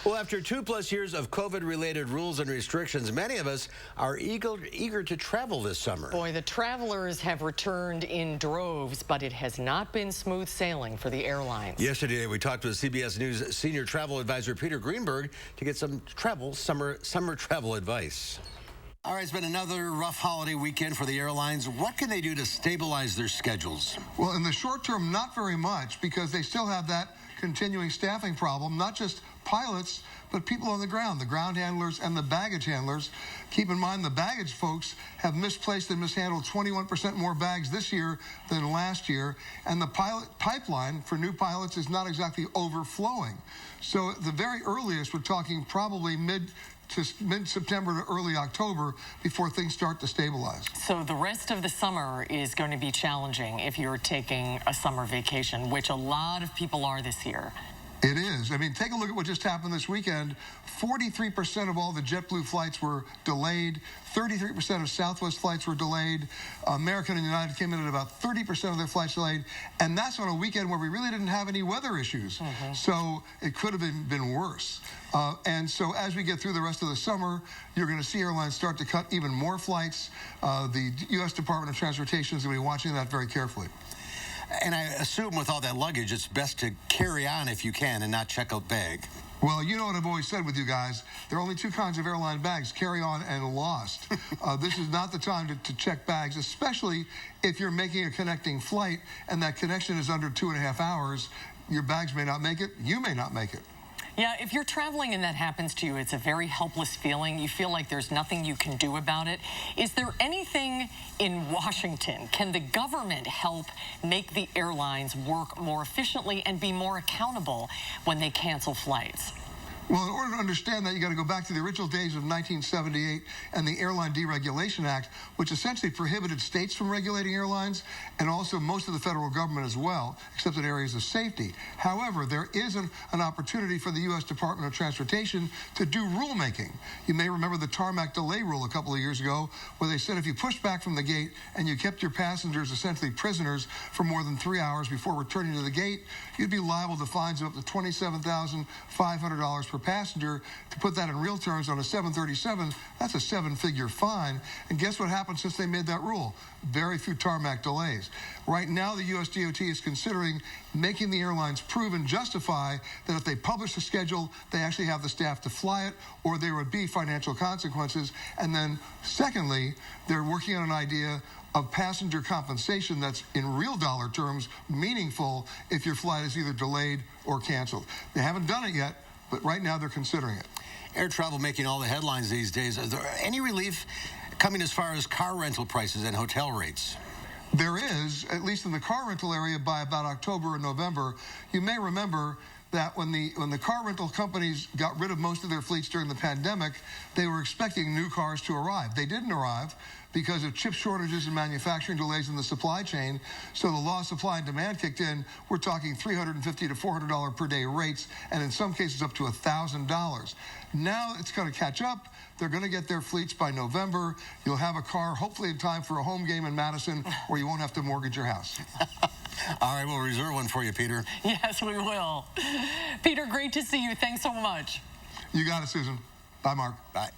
Well, after 2+ years of COVID-related rules and restrictions, many of us are eager to travel this summer. Boy, the travelers have returned in droves, but it has not been smooth sailing for the airlines. Yesterday, we talked with CBS News senior travel advisor Peter Greenberg to get some summer travel advice. All right, it's been another rough holiday weekend for the airlines. What can they do to stabilize their schedules? Well, in the short term, not very much, because they still have that continuing staffing problem, not just pilots, but people on the ground handlers and the baggage handlers. Keep in mind, the baggage folks have misplaced and mishandled 21% more bags this year than last year, and the pilot pipeline for new pilots is not exactly overflowing. So at the very earliest, we're talking probably mid-September to early October before things start to stabilize. So the rest of the summer is going to be challenging if you're taking a summer vacation, which a lot of people are this year. It is. I mean, take a look at what just happened this weekend. 43% of all the JetBlue flights were delayed. 33% of Southwest flights were delayed. American and United came in at about 30% of their flights delayed. And that's on a weekend where we really didn't have any weather issues. So it could have been worse. And so as we get through the rest of the summer, you're going to see airlines start to cut even more flights. The U.S. Department of Transportation is going to be watching that very carefully. And I assume with all that luggage, it's best to carry on if you can and not check out bag. Well, you know what I've always said with you guys. There are only two kinds of airline bags, carry-on and lost. This is not the time to check bags, especially if you're making a connecting flight and that connection is under 2.5 hours. Your bags may not make it. You may not make it. Yeah, if you're traveling and that happens to you, it's a very helpless feeling. You feel like there's nothing you can do about it. Is there anything in Washington? Can the government help make the airlines work more efficiently and be more accountable when they cancel flights? Well, in order to understand that, you got to go back to the original days of 1978 and the Airline Deregulation Act, which essentially prohibited states from regulating airlines and also most of the federal government as well, except in areas of safety. However, there is an opportunity for the U.S. Department of Transportation to do rulemaking. You may remember the tarmac delay rule a couple of years ago, where they said if you pushed back from the gate and you kept your passengers essentially prisoners for more than 3 hours before returning to the gate, you'd be liable to fines of up to $27,500 per passenger. To put that in real terms, on a 737, that's a 7-figure fine. And guess what happened since they made that rule? Very few tarmac delays. Right now, the U.S. DOT is considering making the airlines prove and justify that if they publish a schedule, they actually have the staff to fly it, or there would be financial consequences. And then, secondly, they're working on an idea of passenger compensation that's in real dollar terms meaningful if your flight is either delayed or canceled. They haven't done it yet, but right now they're considering it. Air travel making all the headlines these days. Is there any relief coming as far as car rental prices and hotel rates? There is, at least in the car rental area, by about October and November. You may remember that when the car rental companies got rid of most of their fleets during the pandemic, they were expecting new cars to arrive. They didn't arrive because of chip shortages and manufacturing delays in the supply chain. So the law of supply and demand kicked in. We're talking $350 to $400 per day rates, and in some cases up to $1,000. Now it's going to catch up. They're going to get their fleets by November. You'll have a car, hopefully in time for a home game in Madison, where you won't have to mortgage your house. All right, we'll reserve one for you, Peter. Yes, we will. Peter, great to see you. Thanks so much. You got it, Susan. Bye, Mark. Bye.